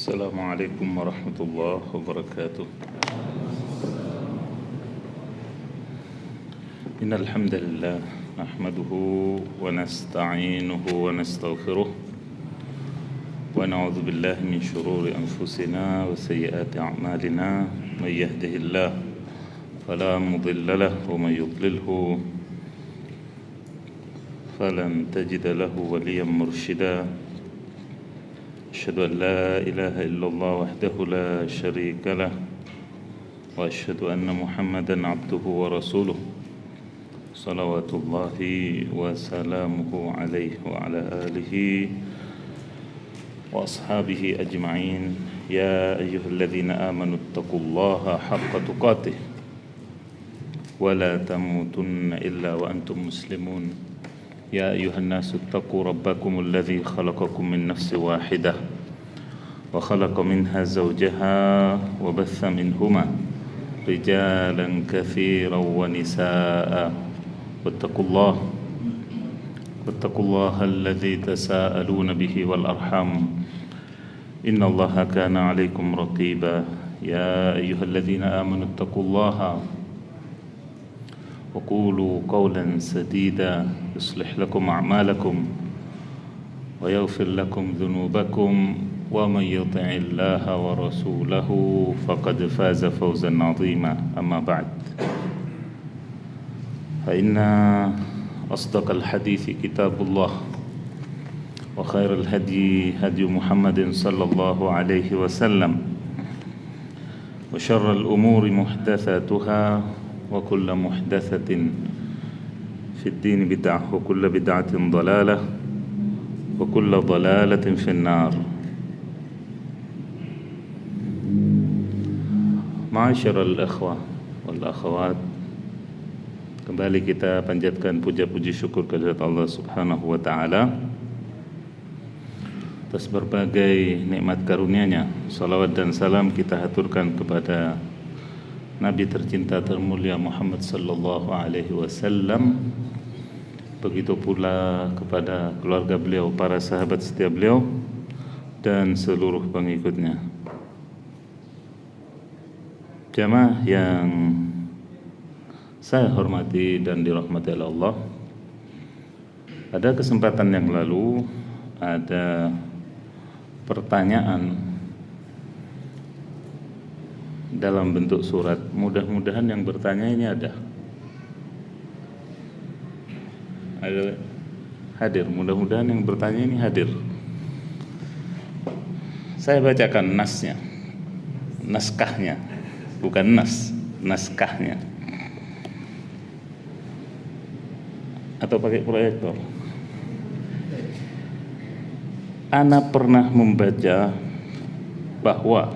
السلام عليكم ورحمة الله وبركاته. إن الحمد لله نحمده ونستعينه ونستغفره ونعوذ بالله من شرور أنفسنا وسيئات أعمالنا. من يهده الله فلا مضل له ومن يضلله فلن تجد له وليا مرشدا. أشهد أن لا إله إلا الله وحده لا شريك له وأشهد أن محمدا عبده ورسوله صلوات الله وسلامه عليه وعلى آله وأصحابه أجمعين. يا أيها الذين آمنوا اتقوا الله حق تقاته ولا تموتن إلا وأنتم مسلمون. يا أيها الناس اتقوا ربكم الذي خلقكم من نفس واحدة وخلق منها زوجها وبث منهما رجالا كثيرا ونساء واتقوا الله الذي تساءلون به والأرحام إن الله كان عليكم رقيبا. يا أيها الذين آمنوا اتقوا الله وقولوا قولا سديدا يصلح لكم أعمالكم ويغفر لكم ذنوبكم ومن يطع الله ورسوله فقد فاز فوزا عظيما. أما بعد فإن أصدق الحديث كتاب الله وخير الهدي هدي محمد صلى الله عليه وسلم وشر الأمور محدثاتها وكل محدثة في الدين بدعة وكل بدعة ضلالة وكل ضلالة في النار. Ma'asyiral ikhwah wal akhawat, kembali kita panjatkan puja-puji syukur kehadirat Allah Subhanahu wa taala atas berbagai nikmat karunia-Nya. Salawat dan salam kita haturkan kepada Nabi tercinta termulia Muhammad sallallahu alaihi wasallam, begitu pula kepada keluarga beliau, para sahabat setia beliau dan seluruh pengikutnya. Jamaah yang saya hormati dan dirahmati oleh Allah, pada kesempatan yang lalu ada pertanyaan dalam bentuk surat. Mudah-mudahan yang bertanya ini ada hadir. Mudah-mudahan yang bertanya ini hadir. Saya bacakan naskahnya, bukan naskahnya. Atau pakai proyektor. Ana pernah membaca bahwa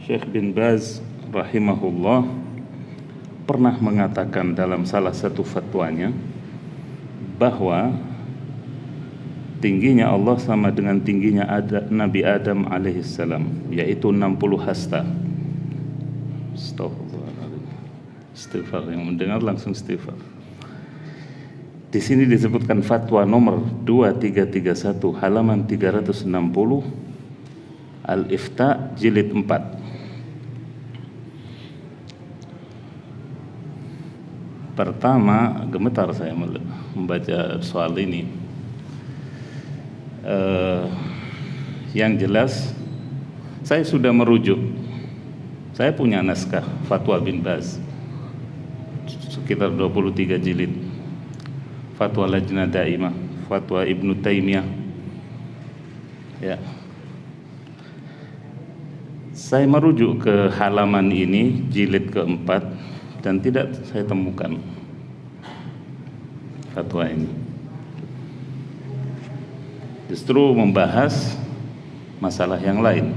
Syekh bin Baz rahimahullah pernah mengatakan dalam salah satu fatwanya bahwa tingginya Allah sama dengan tingginya Nabi Adam alaihissalam, yaitu 60 hasta. Astaghfirullahaladzim. Istighfar, yang mendengar langsung istighfar. Di sini disebutkan fatwa nomor 2331 halaman 360 Al-Ifta jilid 4. Pertama, gemetar saya membaca soal ini. Yang jelas saya sudah merujuk. Saya punya naskah Fatwa bin Baz sekitar 23 jilid. Fatwa Lajnah Daimah, Fatwa Ibnu Taimiyah. Ya. Saya merujuk ke halaman ini jilid keempat dan tidak saya temukan fatwa ini. Justru membahas masalah yang lain.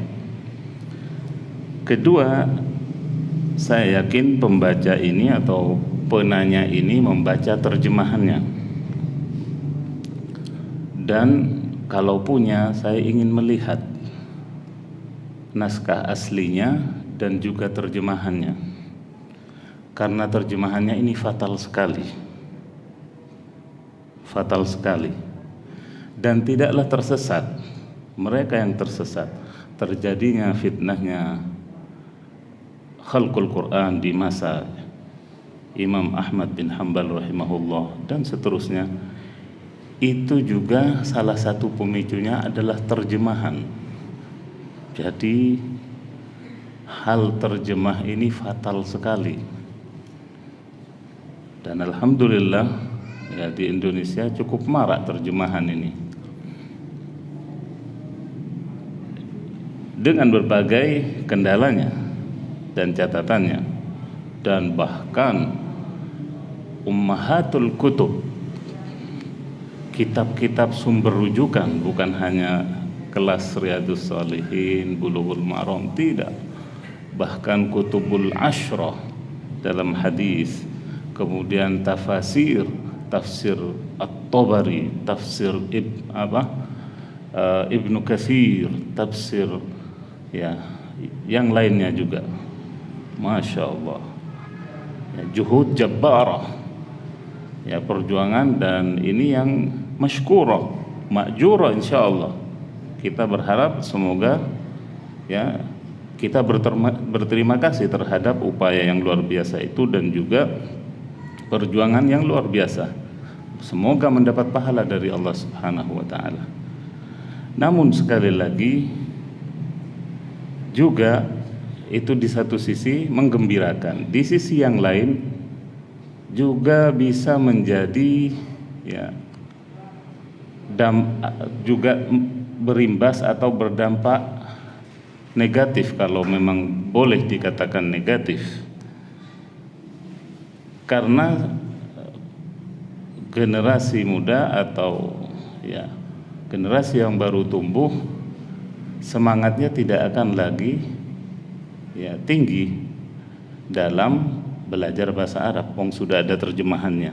Kedua, saya yakin pembaca ini atau penanya ini membaca terjemahannya. Dan kalau punya, saya ingin melihat naskah aslinya dan juga terjemahannya. Karena terjemahannya ini fatal sekali. dan tidaklah tersesat mereka yang tersesat, terjadinya fitnahnya khalqul Quran di masa Imam Ahmad bin Hanbal rahimahullah dan seterusnya, itu juga salah satu pemicunya adalah terjemahan. Jadi hal terjemah ini fatal sekali. Dan alhamdulillah ya, di Indonesia cukup marak terjemahan ini dengan berbagai kendalanya dan catatannya. Dan bahkan ummahatul kutub, kitab-kitab sumber rujukan, bukan hanya kelas Riyadhus Shalihin, Bulughul Maram, tidak, bahkan kutubul asyrah dalam hadis, kemudian tafsir At-Tabari, tafsir Ibnu Katsir, tafsir ya yang lainnya juga, Masya Allah ya, juhud jabbarah ya, perjuangan, dan ini yang masykurah ma'jurah insyaallah. Kita berharap semoga ya kita berterima kasih terhadap upaya yang luar biasa itu dan juga perjuangan yang luar biasa. Semoga mendapat pahala dari Allah Subhanahu wa taala. Namun sekali lagi juga itu di satu sisi menggembirakan, di sisi yang lain juga bisa menjadi ya juga berimbas atau berdampak negatif, kalau memang boleh dikatakan negatif, karena generasi muda atau ya generasi yang baru tumbuh semangatnya tidak akan lagi ya tinggi dalam belajar bahasa Arab, wong sudah ada terjemahannya,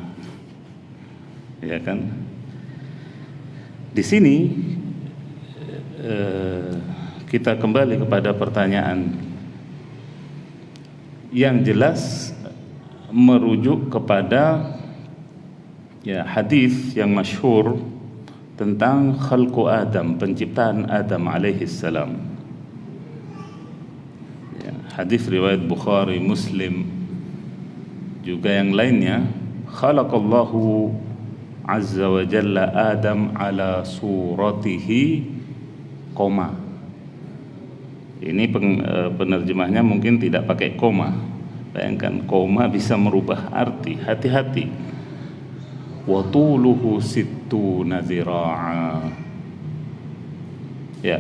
ya kan? Di sini kita kembali kepada pertanyaan yang jelas merujuk kepada ya hadis yang masyhur tentang khalqu Adam, penciptaan Adam alaihi salam. Ya, hadis riwayat Bukhari, Muslim, juga yang lainnya, khalaqallahu azza wa jalla Adam ala suratihi koma. Ini penerjemahnya mungkin tidak pakai koma. Bayangkan koma bisa merubah arti, hati-hati. Wa tuluhu sittuna zira'a. Ya.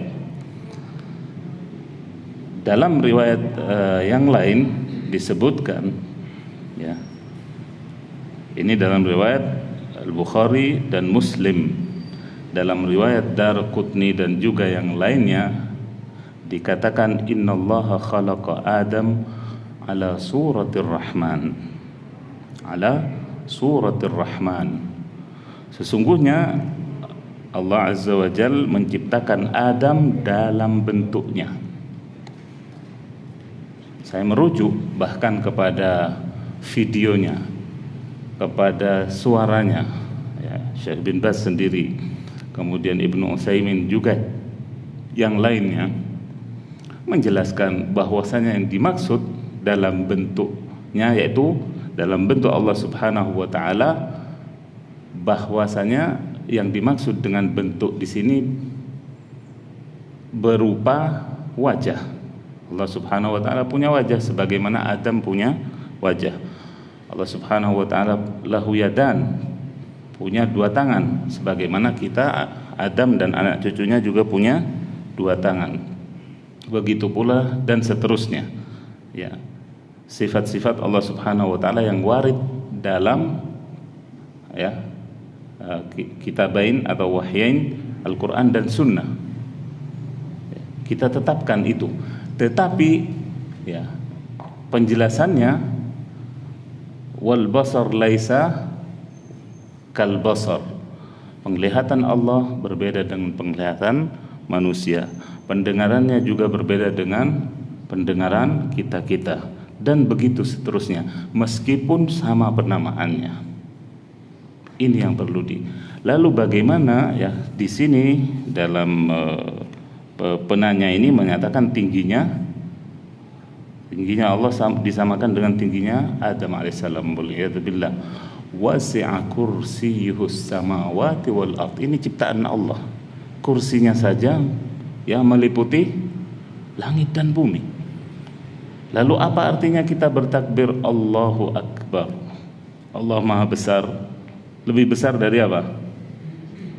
Dalam riwayat yang lain disebutkan ya. Ini dalam riwayat Al-Bukhari dan Muslim. Dalam riwayat Daraqutni dan juga yang lainnya dikatakan innallaha khalaqa Adam ala suratir Rahman. Ala suratir Rahman. Sesungguhnya Allah Azza wa Jalla menciptakan Adam dalam bentuknya. Saya merujuk bahkan kepada videonya, kepada suaranya ya, Syekh bin Baz sendiri, kemudian Ibnu Utsaimin juga yang lainnya menjelaskan bahwasanya yang dimaksud dalam bentuknya yaitu dalam bentuk Allah Subhanahu wa taala, bahwasanya yang dimaksud dengan bentuk di sini berupa wajah. Allah Subhanahu wa taala punya wajah sebagaimana Adam punya wajah. Allah Subhanahu wa taala lahu yadan, punya dua tangan sebagaimana kita Adam dan anak cucunya juga punya dua tangan. Begitu pula dan seterusnya. Ya. Sifat-sifat Allah Subhanahu wa taala yang warid dalam ya kitabain atau wahyain Al-Qur'an dan Sunnah. Kita tetapkan itu. Tetapi ya penjelasannya wal basar laisa kal basar. Penglihatan Allah berbeda dengan penglihatan manusia. Pendengarannya juga berbeda dengan pendengaran kita-kita dan begitu seterusnya meskipun sama penamaannya. Ini yang perlu Lalu bagaimana ya di sini dalam penanya ini menyatakan tingginya Allah disamakan dengan tingginya Adam alaihissalam. Waliyadzubillah. Wasi'a kursiyyuhus samawati wal ard. Ini ciptaan Allah. Kursinya saja yang meliputi langit dan bumi. Lalu apa artinya kita bertakbir Allahu Akbar? Allah Maha Besar. Lebih besar dari apa?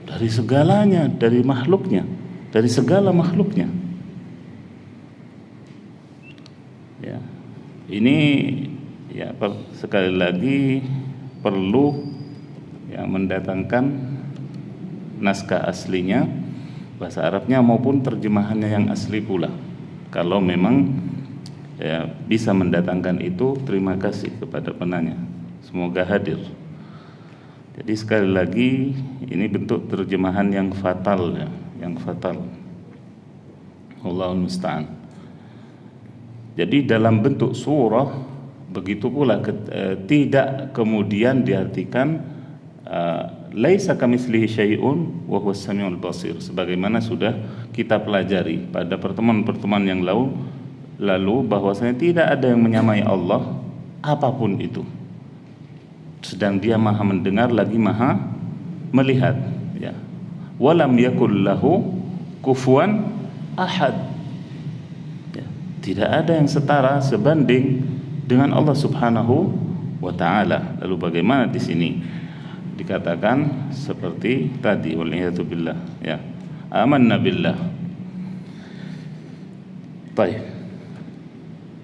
Dari segalanya, dari makhluknya, dari segala makhluknya. Ya. Ini ya sekali lagi perlu ya mendatangkan naskah aslinya, bahasa Arabnya maupun terjemahannya yang asli pula. Kalau memang ya bisa mendatangkan itu, terima kasih kepada penanya. Semoga hadir. Jadi sekali lagi ini bentuk terjemahan yang fatal ya, yang fatal. Allahul musta'an. Jadi dalam bentuk surah begitu pula tidak kemudian diartikan laisa kamitslihi syai'un wa huwas samiul basir, sebagaimana sudah kita pelajari pada pertemuan-pertemuan yang lalu bahwasanya tidak ada yang menyamai Allah apapun itu, sedang Dia Maha mendengar lagi Maha melihat ya. Walam yakul lahu kufuwan ahad ya. Tidak ada yang setara sebanding dengan Allah Subhanahu wa taala. Lalu bagaimana di sini dikatakan seperti tadi, waliyadzubillah ya. Amanna billah. Baik.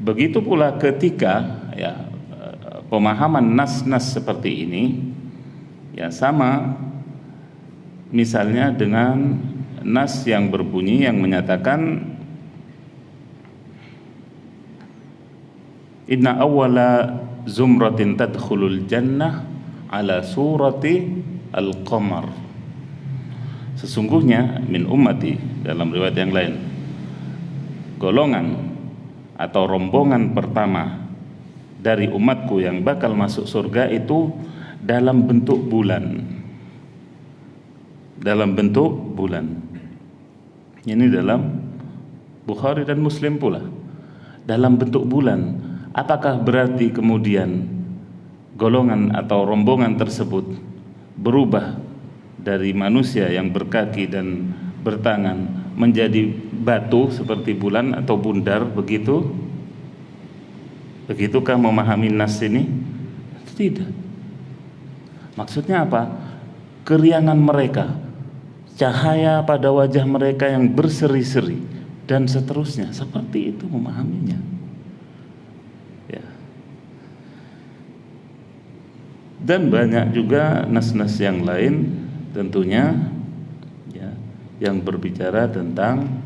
Begitu pula ketika ya pemahaman nas-nas seperti ini ya sama misalnya dengan nas yang berbunyi yang menyatakan inna awwala zumratin tadkhulul jannah ala surati al-qamar. Sesungguhnya min ummati, dalam riwayat yang lain, golongan atau rombongan pertama dari umatku yang bakal masuk surga itu dalam bentuk bulan. Dalam bentuk bulan. Ini dalam Bukhari dan Muslim pula. Dalam bentuk bulan. Apakah berarti kemudian golongan atau rombongan tersebut berubah dari manusia yang berkaki dan bertangan menjadi batu seperti bulan atau bundar begitu? Begitukah memahami nas ini? Tidak. Maksudnya apa? Keriangan mereka, cahaya pada wajah mereka yang berseri-seri dan seterusnya, seperti itu memahaminya. Ya. Dan banyak juga nas-nas yang lain tentunya ya, yang berbicara tentang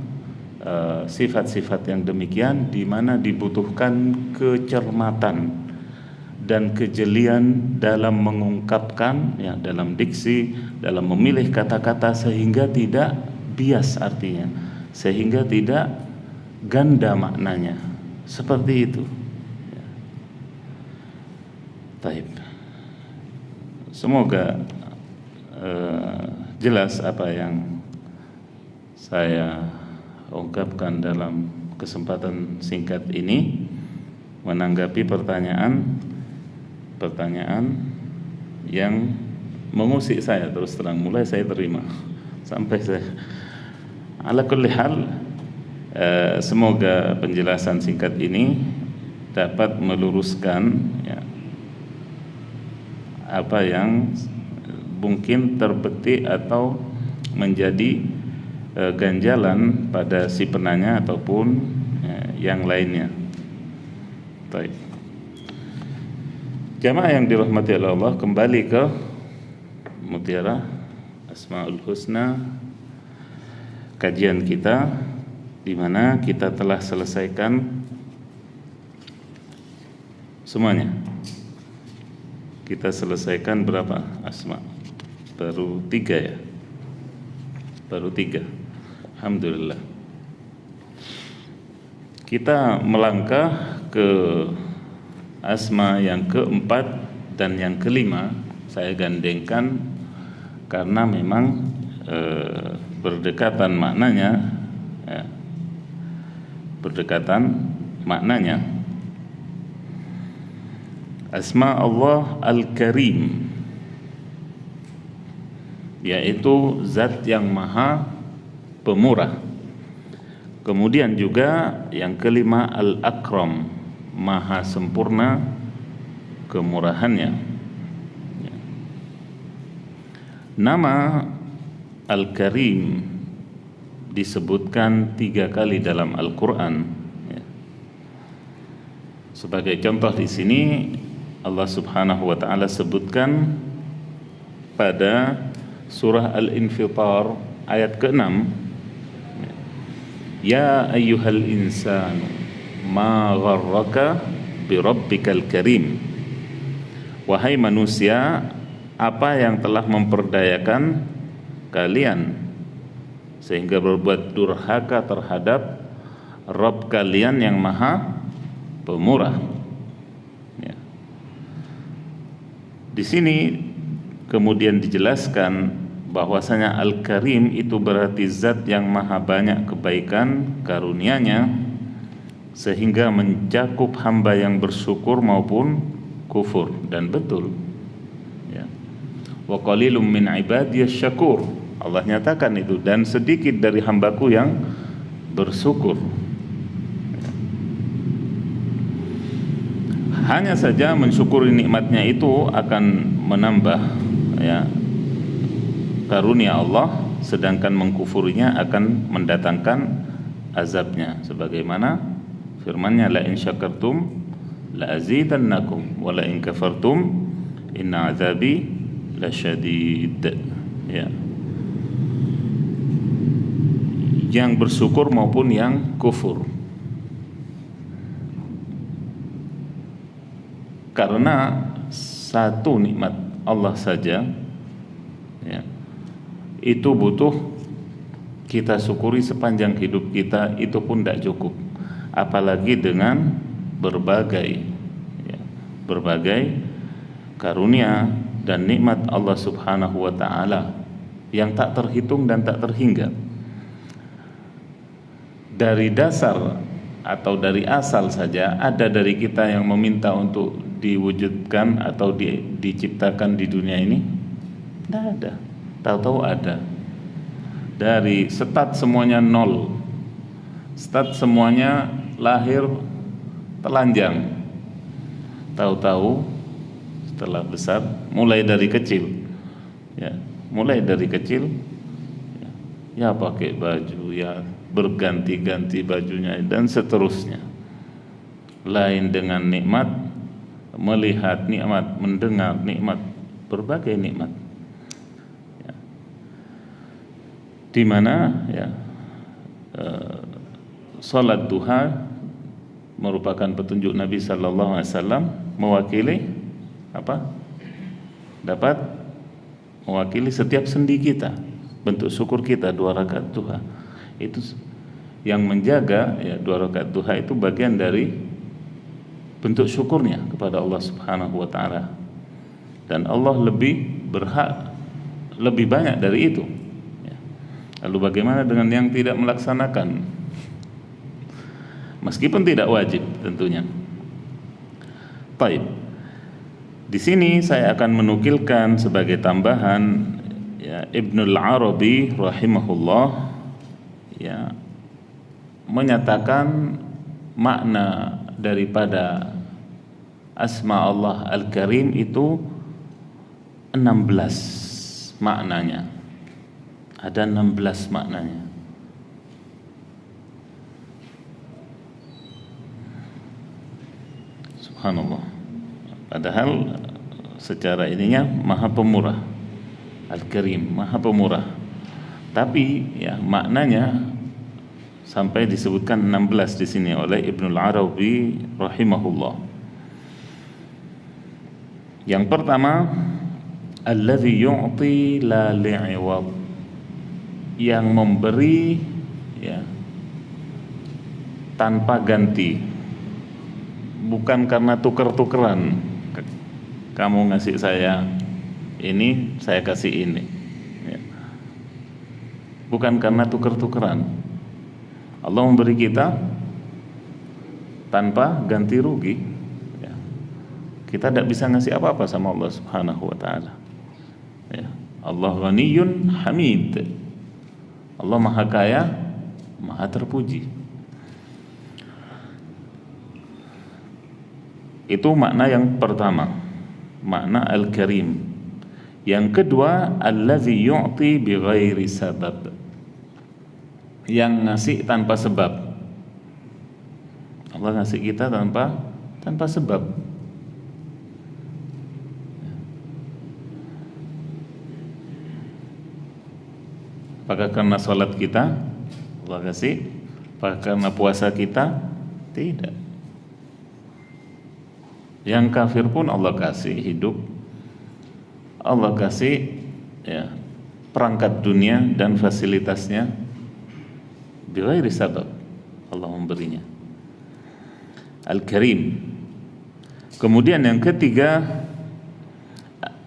sifat-sifat yang demikian, di mana dibutuhkan kecermatan dan kejelian dalam mengungkapkan ya, dalam diksi, dalam memilih kata-kata sehingga tidak bias artinya, sehingga tidak ganda maknanya, seperti itu ya. Taib. Semoga jelas apa yang saya ungkapkan dalam kesempatan singkat ini menanggapi pertanyaan yang mengusik saya. Terus terang, mulai saya terima sampai saya ala kulli hal, semoga penjelasan singkat ini dapat meluruskan ya, apa yang mungkin terbetik atau menjadi ganjalan pada si penanya ataupun yang lainnya. Baik. Jamaah yang dirahmati Allah, kembali ke Mutiara Asmaul Husna, kajian kita di mana kita telah selesaikan semuanya. Kita selesaikan berapa asma? Baru 3 ya. Baru 3. Alhamdulillah. Kita melangkah ke asma yang keempat dan yang kelima. Saya gandengkan karena memang berdekatan maknanya ya, berdekatan maknanya. Asma Allah Al-Karim, yaitu zat yang maha pemurah. Kemudian juga yang kelima Al-Akram, maha sempurna kemurahannya. Nama Al-Karim disebutkan 3 kali dalam Al-Quran. Sebagai contoh di sini Allah Subhanahu wa taala sebutkan pada surah Al-Infitar ayat ke-6, ya ayyuhal insanu ma gharraka bi rabbikal karim. Wahai manusia, apa yang telah memperdayakan kalian sehingga berbuat durhaka terhadap Rabb kalian yang maha pemurah. Ya. Di sini kemudian dijelaskan bahwasanya Al-Karim itu berarti zat yang maha banyak kebaikan karunia-Nya sehingga mencakup hamba yang bersyukur maupun kufur. Dan betul, ya, wa qalilum min ibadiyasy syakur, Allah nyatakan itu, dan sedikit dari hambaku yang bersyukur. Hanya saja mensyukuri nikmatnya itu akan menambah, ya, karunia Allah, sedangkan mengkufurinya akan mendatangkan azabnya, sebagaimana firman-Nya, la in syakartum la azidannakum wa la in kafartum inna azabi lasyadid. Ya, yang bersyukur maupun yang kufur. Karena satu nikmat Allah saja, ya, itu butuh kita syukuri sepanjang hidup kita, itu pun tidak cukup, apalagi dengan berbagai, ya, berbagai karunia dan nikmat Allah Subhanahu wa taala yang tak terhitung dan tak terhingga. Dari dasar atau dari asal saja ada dari kita yang meminta untuk diwujudkan atau diciptakan di dunia ini? Tidak ada. Tahu-tahu ada. Dari stat semuanya nol, stat semuanya lahir telanjang. Tahu-tahu setelah besar, mulai dari kecil, ya, mulai dari kecil, ya pakai baju, ya berganti-ganti bajunya dan seterusnya. Lain dengan nikmat, melihat nikmat, mendengar nikmat, berbagai nikmat, ya, di mana, ya, salat duha merupakan petunjuk Nabi sallallahu alaihi wasallam, mewakili apa? Dapat mewakili setiap sendi kita, bentuk syukur kita 2 rakaat duha. Itu yang menjaga, ya, 2 rakaat duha itu bagian dari bentuk syukurnya kepada Allah Subhanahu wa taala. Dan Allah lebih berhak, lebih banyak dari itu, ya. Lalu bagaimana dengan yang tidak melaksanakan? Meskipun tidak wajib tentunya. Baik. Di sini saya akan menukilkan sebagai tambahan, ya, Ibnul Arabi rahimahullah, ya, menyatakan makna daripada asma Allah Al-Karim itu 16 maknanya. Ada 16 maknanya. Subhanallah. Padahal secara ininya maha pemurah, Al-Karim, maha pemurah. Tapi, ya, maknanya sampai disebutkan 16 di sini oleh Ibnul Arabi rahimahullah. Yang pertama, allazi yu'ti la li'iwad, yang memberi, ya, tanpa ganti, bukan karena tuker-tukeran. Kamu ngasih saya ini, saya kasih ini, ya. Bukan karena tuker-tukeran. Allah memberi kita tanpa ganti rugi, ya. Kita tidak bisa ngasih apa-apa sama Allah Subhanahu wa ta'ala, ya. Allah Ghaniyun Hamid, Allah maha kaya, maha terpuji. Itu makna yang pertama, makna Al-Karim. Yang kedua, allazi yu'ti bighairi sabab, yang ngasih tanpa sebab. Allah ngasih kita tanpa sebab. Apakah karena sholat kita Allah kasih? Apakah karena puasa kita? Tidak. Yang kafir pun Allah kasih hidup, Allah kasih, ya, perangkat dunia dan fasilitasnya bighairi sabab. Allah memberinya. Al-Karim. Kemudian yang ketiga,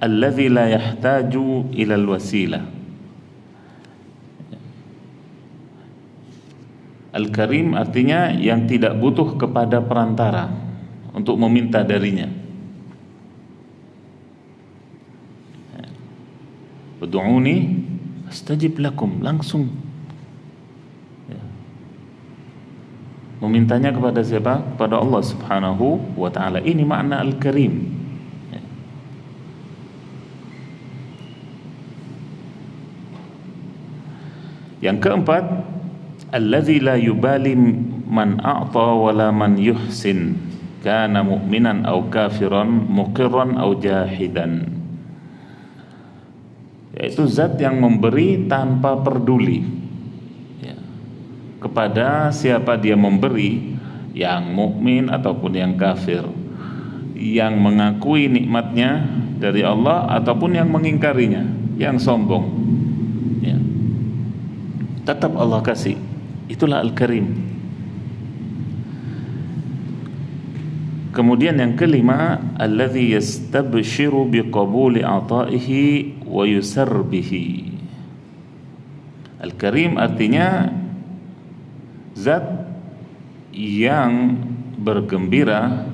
allazi la yahtaju ilal wasilah. Al-Karim artinya yang tidak butuh kepada perantara untuk meminta darinya. Ud'uni astajib lakum, langsung, ya. Memintanya kepada siapa? Kepada Allah Subhanahu wa ta'ala. Ini makna Al-Karim, ya. Yang keempat, allazi la yubali man a'ta wala man yuhsin, kana mu'minan aw kafiran, muqirran aw jahidan. Yaitu zat yang memberi tanpa peduli, ya, kepada siapa dia memberi, yang mukmin ataupun yang kafir, yang mengakui nikmatnya dari Allah ataupun yang mengingkarinya, yang sombong, ya. Tetap Allah kasih. Itulah Al-Karim. Kemudian yang kelima, allazi yastabshiru biqabuli ata'ihi wa yusar bihi. Al-Karim artinya zat yang bergembira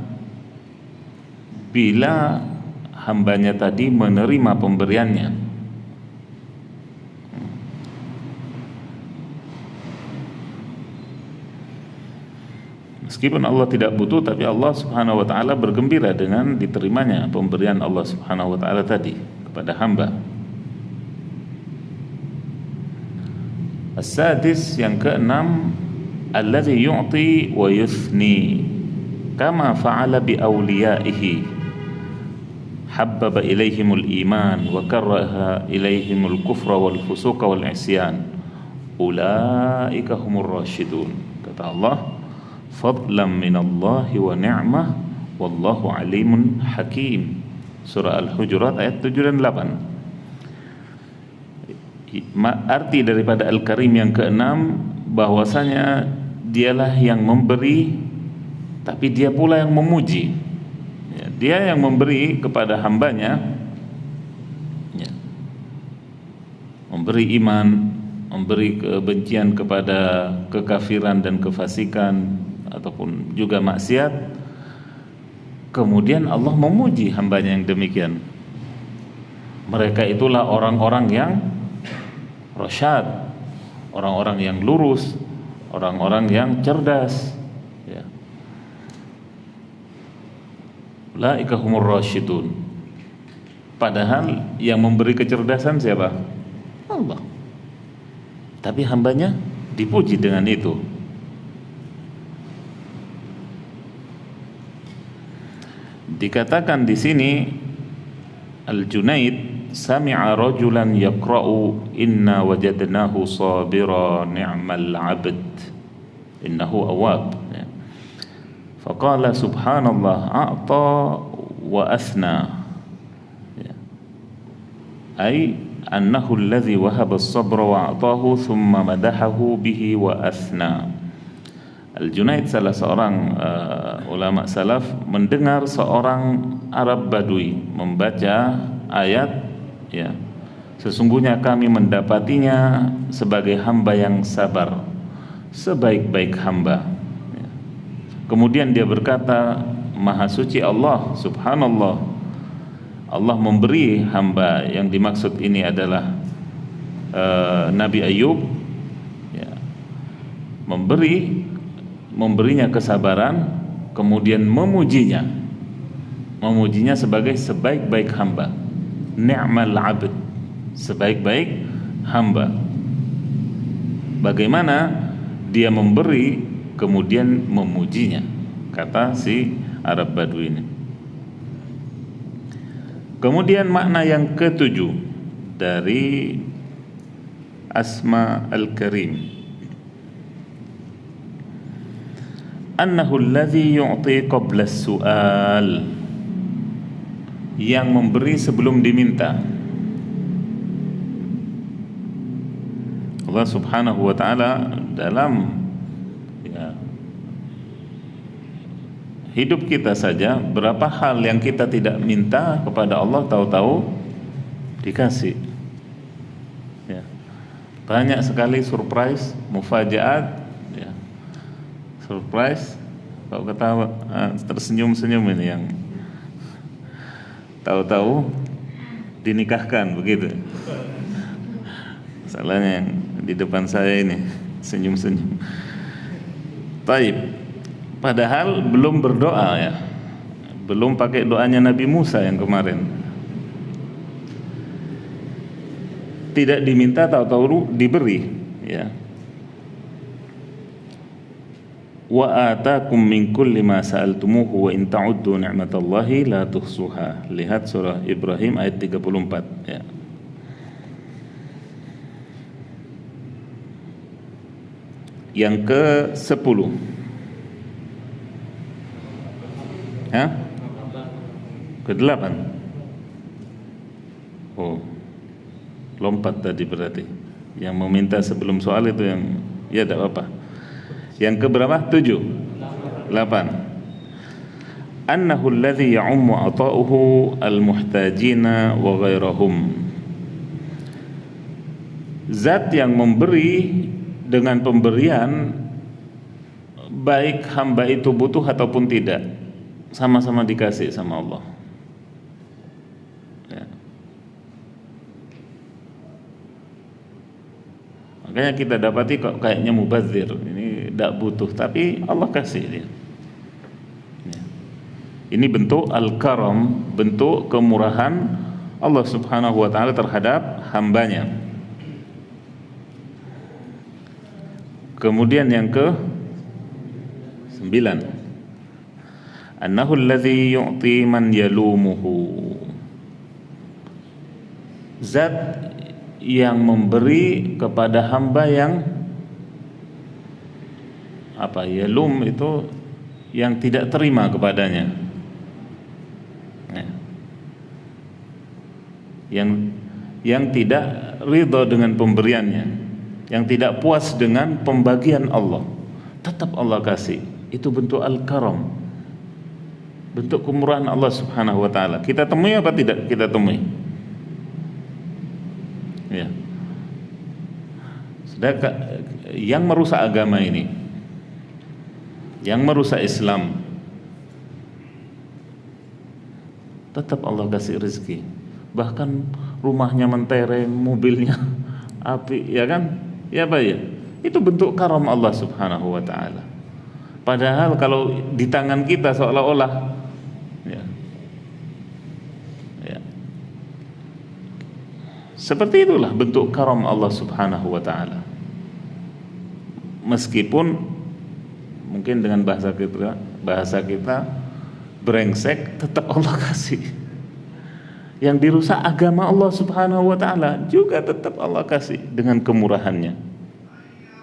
bila hambanya tadi menerima pemberiannya. Meskipun Allah tidak butuh, tapi Allah Subhanahu wa ta'ala bergembira dengan diterimanya pemberian Allah Subhanahu wa ta'ala tadi kepada hamba. As-sadis, yang keenam, allazi yu'ti wa yuthni kama fa'ala bi awliyaihi, habbaba ilaihimul iman wa karaha ilaihimul kufra wal fusuqa wal isyan, ulaika humur rasyidun. Kata Allah, fadlan minallahi wa ni'mah wallahu alimun hakim. Surah Al-Hujurat ayat 7 dan 8. Arti daripada Al-Karim yang keenam, bahwasanya dialah yang memberi, tapi dia pula yang memuji, ya, dia yang memberi kepada hambanya, ya, memberi iman, memberi kebencian kepada kekafiran dan kefasikan ataupun juga maksiat. Kemudian Allah memuji hambanya yang demikian. Mereka itulah orang-orang yang rasyad, orang-orang yang lurus, orang-orang yang cerdas, ya. Ulaika humur rasyidun. Padahal yang memberi kecerdasan siapa? Allah. Tapi hambanya dipuji dengan itu. Dikatakan di sini, Al-Junaid sami'a rajulan yaqra'u inna wajadnahu sabira ni'mal 'abd innahu awwab, ya. Faqala subhanallah a'ta wa athna, ya. Ay annahu alladhi wahaba as-sabra wa a'tahu thumma madahahu bihi wa athna. Al-Junaid, salah seorang ulama salaf, mendengar seorang Arab Badui membaca ayat, ya, sesungguhnya kami mendapatinya sebagai hamba yang sabar, sebaik-baik hamba. Ya. Kemudian dia berkata, Maha suci Allah, subhanallah, Allah memberi hamba, yang dimaksud ini adalah Nabi Ayub, ya, memberinya kesabaran, kemudian memujinya sebagai sebaik-baik hamba. Ni'mal abd, sebaik-baik hamba. Bagaimana dia memberi kemudian memujinya, kata si Arab Badui ini. Kemudian makna yang ketujuh dari Asma Al-Karim, annahu alladhi yu'ti qabla as-su'al, yang memberi sebelum diminta. Allah subhanahu wa ta'ala dalam hidup kita saja, berapa hal yang kita tidak minta kepada Allah tahu-tahu dikasih. Ya. Banyak sekali surprise, mufajaat, ya. Surprise, kalau ketawa tersenyum-senyum ini yang tahu-tahu dinikahkan begitu. Masalahnya yang di depan saya ini senyum-senyum. Taib. Padahal belum berdoa, ya, belum pakai doanya Nabi Musa yang kemarin. Tidak diminta, tahu-tahu diberi, ya. Wa atakum min kulli ma sa'altumuhu wa in ta'uddu ni'matallahi la tuhsuha. Lihat surah Ibrahim ayat 34, ya. Yang ke-10, ya, ke-8. Oh, lompat tadi berarti. Yang meminta sebelum soal itu yang, ya tidak apa-apa. Yang ke berapa? 7, 8. Annahu alladhi ya'ummu ata'uhu al-muhtajina wa ghairahum. Zat yang memberi dengan pemberian, baik hamba itu butuh ataupun tidak, sama-sama dikasih sama Allah, ya. Makanya kita dapati kok kayaknya mubazir, ini tidak butuh, tapi Allah kasih dia, ya. Ini bentuk al-karam, bentuk kemurahan Allah subhanahu wa ta'ala terhadap hambanya. Kemudian yang ke-9, annahu alladhi yu'ti man yalumuhu. Zat yang memberi kepada hamba yang yalum itu yang tidak terima kepadanya, ya. Yang tidak ridha dengan pemberiannya, yang tidak puas dengan pembagian Allah, tetap Allah kasih. Itu bentuk al-karam, bentuk kemurahan Allah subhanahu wa ta'ala. Kita temui apa tidak kita temui? Ya. Sedangkan yang merusak agama ini, yang merusak Islam, tetap Allah kasih rezeki. Bahkan rumahnya mentereng, mobilnya api, ya kan? Ya Pak ya? Itu bentuk karam Allah subhanahu wa ta'ala. Padahal kalau di tangan kita seolah-olah, ya, ya, seperti itulah bentuk karam Allah subhanahu wa ta'ala. Meskipun mungkin dengan bahasa kita brengsek, tetap Allah kasih. Yang dirusak agama Allah subhanahu wa ta'ala juga tetap Allah kasih dengan kemurahannya.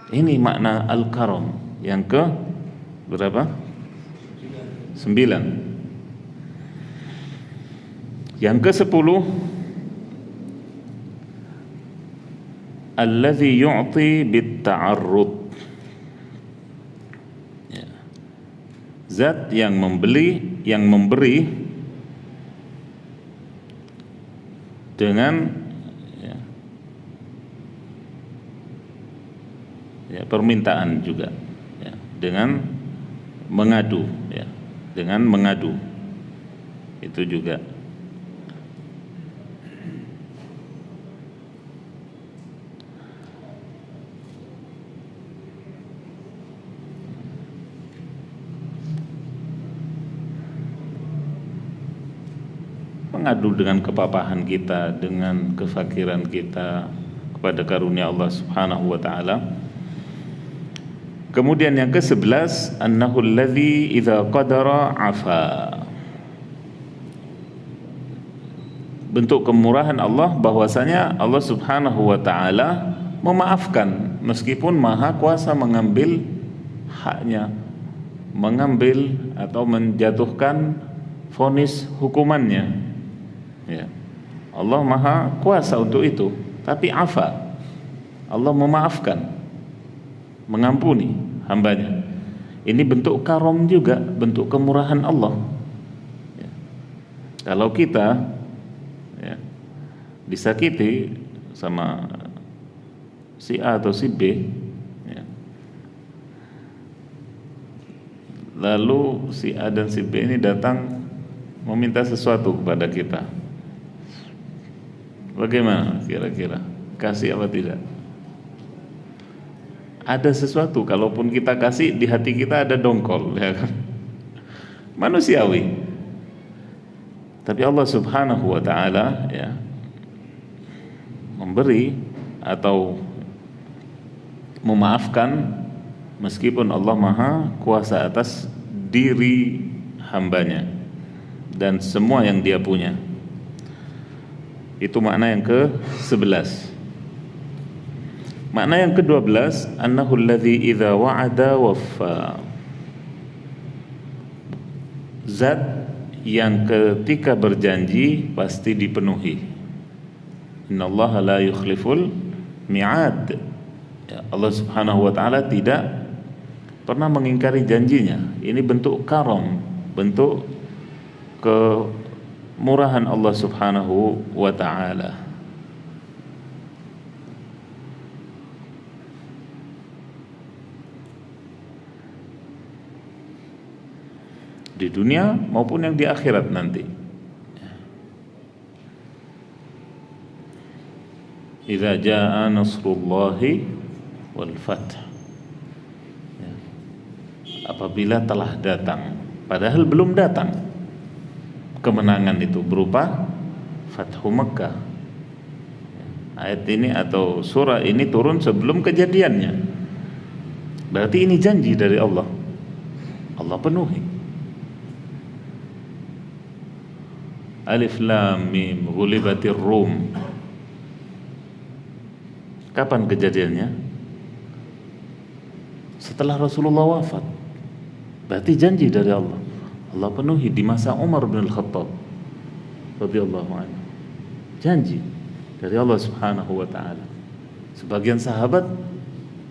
Ini makna al-karam. Yang ke berapa? 9. Yang ke-10, alladzi yu'ti bit-ta'arrud. Ya. Zat yang memberi dengan, ya, permintaan juga, ya, dengan mengadu, ya, dengan mengadu itu juga. Mengadu dengan kepapahan kita, dengan kefakiran kita kepada karunia Allah Subhanahu wa taala. Kemudian yang ke-11, annahu alladzi idza qadara afa. Bentuk kemurahan Allah bahwasanya Allah Subhanahu wa taala memaafkan meskipun Maha Kuasa mengambil haknya, mengambil atau menjatuhkan vonis hukumannya. Ya. Allah Maha Kuasa untuk itu, tapi afa. Allah memaafkan, mengampuni hambanya. Ini bentuk karom juga, bentuk kemurahan Allah. Ya. Kalau kita, ya, disakiti sama si A atau si B, ya, lalu si A dan si B ini datang meminta sesuatu kepada kita, bagaimana kira-kira? Kasih apa tidak? Ada sesuatu, kalaupun kita kasih, di hati kita ada dongkol, ya kan? Manusiawi. Tapi Allah Subhanahu wa taala, ya, memberi atau memaafkan meskipun Allah Maha Kuasa atas diri hambanya dan semua yang dia punya. Itu makna yang ke-11. Makna yang ke-12, annahu alladzi idza wa'ada waffa. Zat yang ketika berjanji pasti dipenuhi. Innallaha la yukhliful mi'ad. Ya, Allah Subhanahu wa taala tidak pernah mengingkari janjinya. Ini bentuk karam, bentuk kemurahan Allah Subhanahu wa ta'ala. Di dunia maupun yang di akhirat nanti. Idza jaa nasrullahi wal fath. Apabila telah datang, padahal belum datang kemenangan itu berupa Fathu Makkah. Ayat ini atau surah ini turun sebelum kejadiannya. Berarti ini janji dari Allah. Allah penuhi. Alif Lam Mim ghulibatir Rum. Kapan kejadiannya? Setelah Rasulullah wafat. Berarti janji dari Allah. Allah penuhi di masa Umar bin Al-Khattab radhiyallahu anhu. Janji dari Allah Subhanahu wa taala. Sebagian sahabat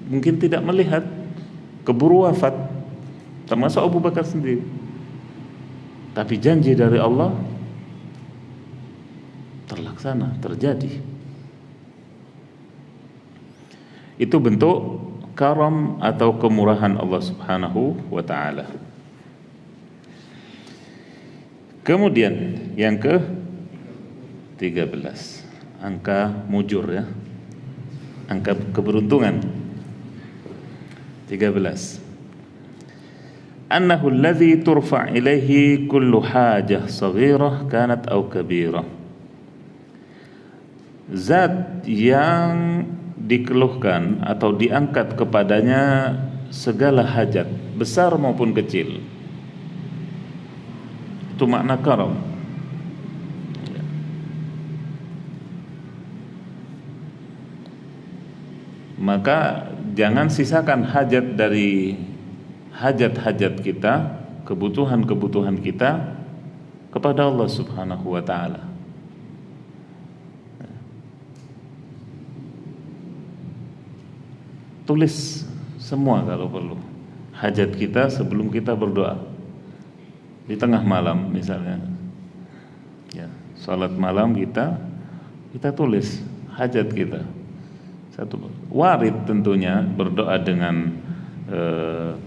mungkin tidak melihat, keburu wafat, termasuk Abu Bakar sendiri. Tapi janji dari Allah terlaksana, terjadi. Itu bentuk karam atau kemurahan Allah Subhanahu wa taala. Kemudian yang ke-13, angka mujur, ya, angka keberuntungan. 13. Annahu alladhi turfa' ilaihi kullu hajah saghirah kanat aw kabirah. Zat yang dikeluhkan atau diangkat kepadanya segala hajat, besar maupun kecil. Itu makna karam. Maka jangan sisakan hajat dari hajat-hajat kita, kebutuhan-kebutuhan kita kepada Allah Subhanahu wa taala. Tulis semua kalau perlu hajat kita sebelum kita berdoa. Di tengah malam misalnya, ya, salat malam kita tulis hajat kita Satu warid tentunya berdoa dengan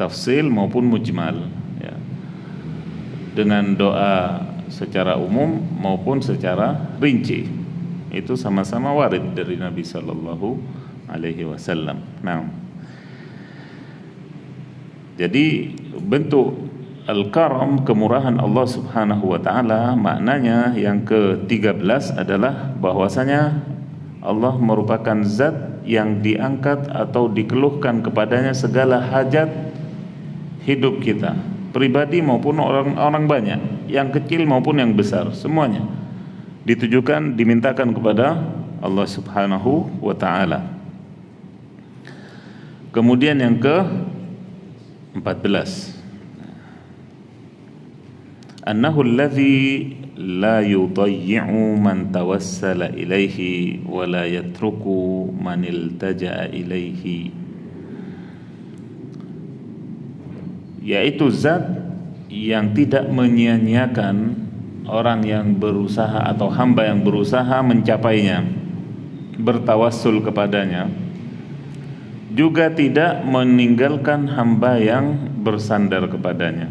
tafsil maupun mujmal, ya. Dengan doa secara umum maupun secara rinci, itu sama-sama warid dari Nabi Sallallahu Alaihi Wasallam. Nah, jadi bentuk al-karam, kemurahan Allah Subhanahu wa taala, maknanya yang ke-13 adalah bahwasanya Allah merupakan zat yang diangkat atau dikeluhkan kepadanya segala hajat hidup kita, pribadi maupun orang-orang banyak, yang kecil maupun yang besar, semuanya ditujukan, dimintakan kepada Allah Subhanahu wa taala. Kemudian yang ke-14, annahu alladhi la yudayyi'u man tawassala ilaihi wa la yatruku man iltaja'a ilaihi, yaitu zat yang tidak menyia-nyiakan orang yang berusaha atau hamba yang berusaha mencapainya, bertawassul kepadanya, juga tidak meninggalkan hamba yang bersandar kepadanya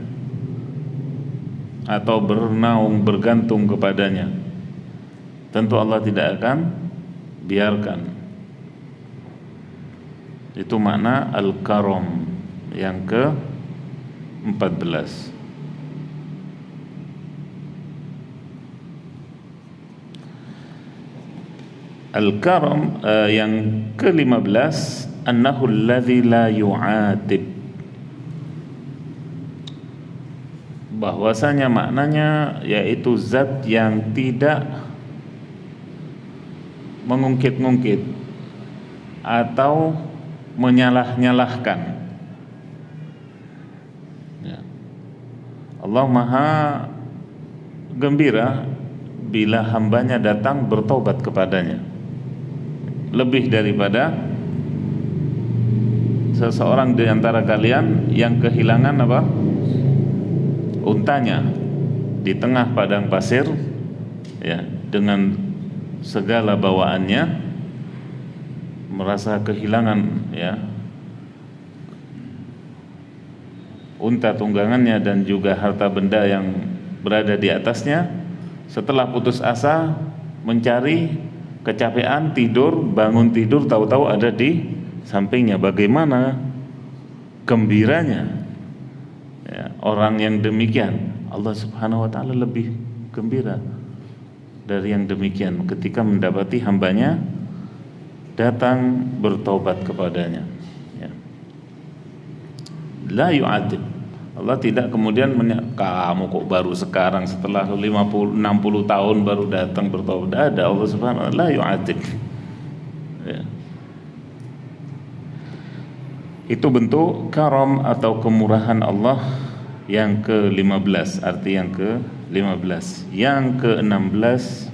atau bernaung, bergantung kepadanya. Tentu Allah tidak akan biarkan. Itu makna al-karam yang ke-14. Al-karam yang ke-15, annahu alladzi la yu'atib, bahwasanya maknanya yaitu zat yang tidak mengungkit-ungkit atau menyalah-nyalahkan, ya. Allah Maha gembira bila hambanya datang bertobat kepadanya, lebih daripada seseorang di antara kalian yang kehilangan apa? Untanya di tengah padang pasir, ya, dengan segala bawaannya, merasa kehilangan, ya, unta tunggangannya dan juga harta benda yang berada di atasnya. Setelah putus asa mencari, kecapean, tidur, bangun tidur, tahu-tahu ada di sampingnya. Bagaimana gembiranya, ya, orang yang demikian. Allah Subhanahu wa taala lebih gembira dari yang demikian ketika mendapati hambanya datang bertobat kepadanya, ya. La yu'atib, Allah tidak kemudian kamu kok baru sekarang setelah 50-60 tahun baru datang bertobat. Ada, Allah Subhanahu wa taala la yu'atib, ya. Itu bentuk karam atau kemurahan Allah yang ke-15, arti yang ke-15. Yang ke-16,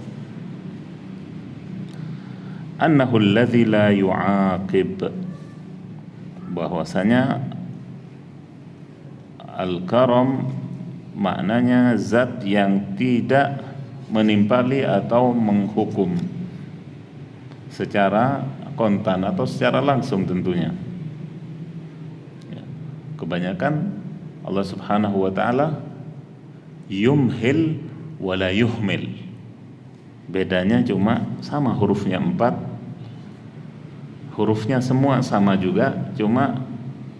annahu alladzi la yu'aqib, bahwasanya al-karam maknanya zat yang tidak menimpali atau menghukum secara kontan atau secara langsung tentunya. Kebanyakan Allah Subhanahu wa taala yumhil wa la yuhmil. Bedanya cuma sama hurufnya 4. Hurufnya semua sama juga, cuma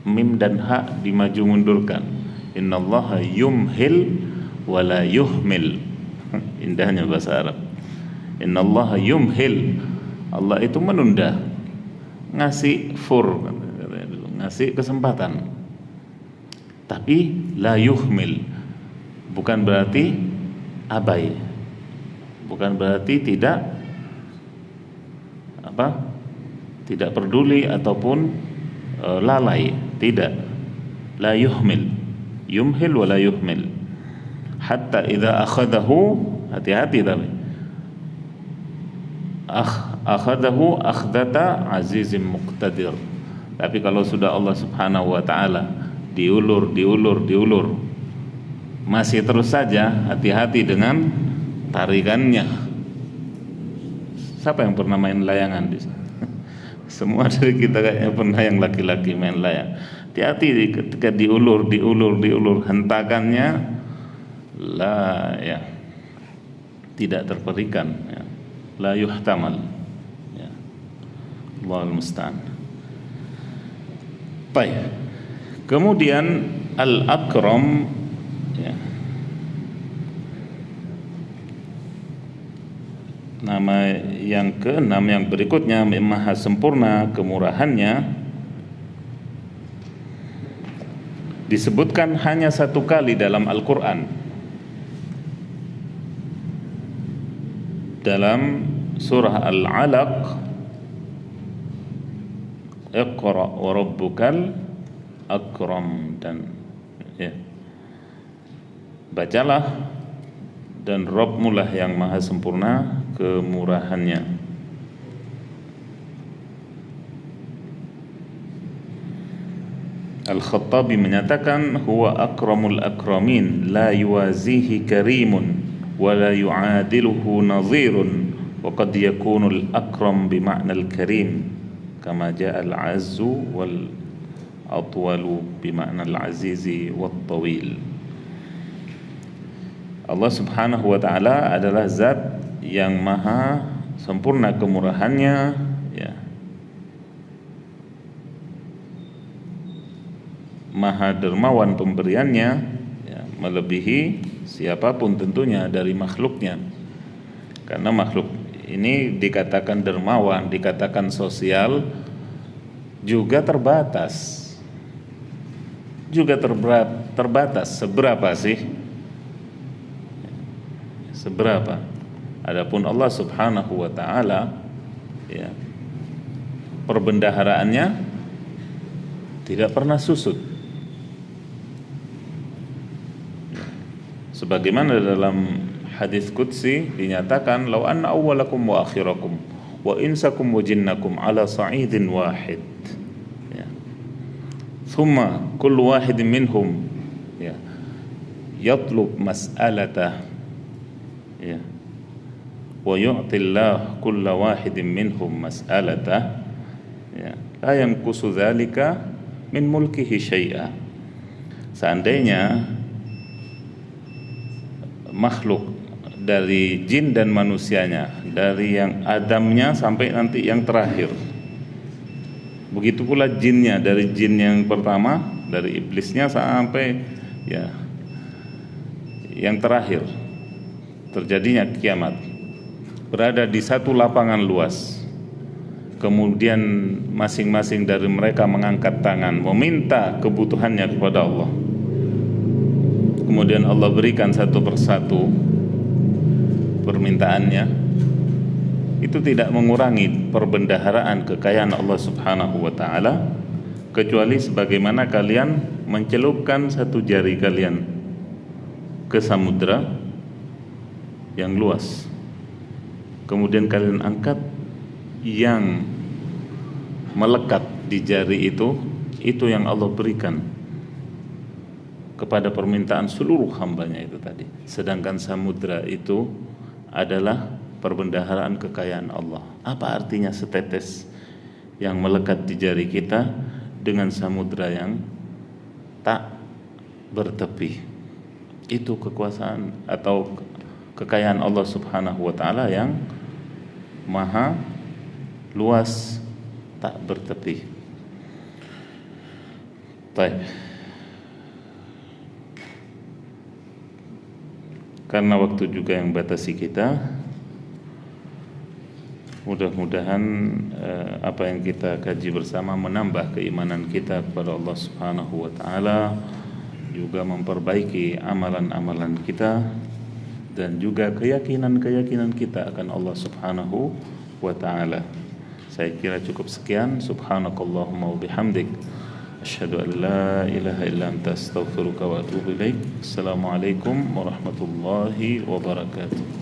mim dan ha dimaju mundurkan. Innallaha yumhil wa la yuhmil. Indahnya bahasa Arab. Innallaha yumhil. Allah itu menunda, ngasih ngasih kesempatan. Tapi la yuhmil bukan berarti abai, bukan berarti tidak tidak peduli ataupun lalai, tidak. La yuhmil, yumhil wa la yuhmil. Hatta idza akhadahu, hati-hati tapi akhadahu akhdata azizim muqtadir. Tapi kalau sudah Allah Subhanahu wa taala diulur, masih terus saja, hati-hati dengan tarikannya. Siapa yang pernah main layangan di sana? Semua dari kita kayaknya pernah yang laki-laki main layang. Hati-hati ketika diulur hentakannya la ya tidak terperikan ya. La yuhtamal ya. Allahul musta'an. Baik. Kemudian al-akram ya. Nama yang keenam yang berikutnya, maha sempurna kemurahannya, disebutkan hanya satu kali dalam Al-Quran, dalam surah Al-Alaq, Iqra wa rabbukal akram, dan ya, bacalah dan Rabbmu lah yang maha sempurna kemurahannya. Al-Khattabi menyatakan huwa akramul akramin la yuwazihi karimun wa la yu'adiluhu nadhirun wa qad yakunul akram bima'na al-karim kama ja'a al-azzu wal atwalu bima'na al-azizi wat tawil. Allah subhanahu wa ta'ala adalah zat yang maha sempurna kemurahannya ya, maha dermawan pemberiannya ya, melebihi siapapun tentunya dari makhluknya. Karena makhluk ini dikatakan dermawan, dikatakan sosial, juga terbatas. Juga terbatas. Seberapa sih? Seberapa? Adapun Allah subhanahu wa ta'ala ya, perbendaharaannya tidak pernah susut. Sebagaimana dalam hadis qudsi dinyatakan, "Lau anna awwalakum wa akhirakum wa insakum wa jinnakum ala sa'idin wahid." Ya. Thumma kullu wahidin minhum ya yatlub mas'alatah ya. Wa yu'tillahu kulla wahidin minhum mas'alatah ya. La yanqusu dzalika min mulkihi syai'a. Seandainya makhluk dari jin dan manusianya, dari yang Adamnya sampai nanti yang terakhir, begitu pula jinnya, dari jin yang pertama, dari iblisnya sampai ya yang terakhir, terjadinya kiamat, berada di satu lapangan luas, kemudian masing-masing dari mereka mengangkat tangan meminta kebutuhannya kepada Allah, kemudian Allah berikan satu persatu permintaannya, itu tidak mengurangi perbendaharaan kekayaan Allah subhanahu wa ta'ala, kecuali sebagaimana kalian mencelupkan satu jari kalian ke samudra yang luas, kemudian kalian angkat yang melekat di jari itu yang Allah berikan kepada permintaan seluruh hambanya itu tadi. Sedangkan samudra itu adalah perbendaharaan kekayaan Allah. Apa artinya setetes yang melekat di jari kita dengan samudra yang tak bertepi? Itu kekuasaan atau kekayaan Allah subhanahu wa ta'ala yang maha luas, tak bertepi. Baik. Karena waktu juga yang batasi kita, mudah-mudahan apa yang kita kaji bersama menambah keimanan kita kepada Allah subhanahu wa ta'ala, juga memperbaiki amalan-amalan kita, dan juga keyakinan-keyakinan kita akan Allah subhanahu wa ta'ala. Saya kira cukup sekian. Subhanakallahumma wa bihamdik, asyhadu an la ilaha illa anta astaghfiruka wa atubu ilaik. Assalamualaikum warahmatullahi wabarakatuh.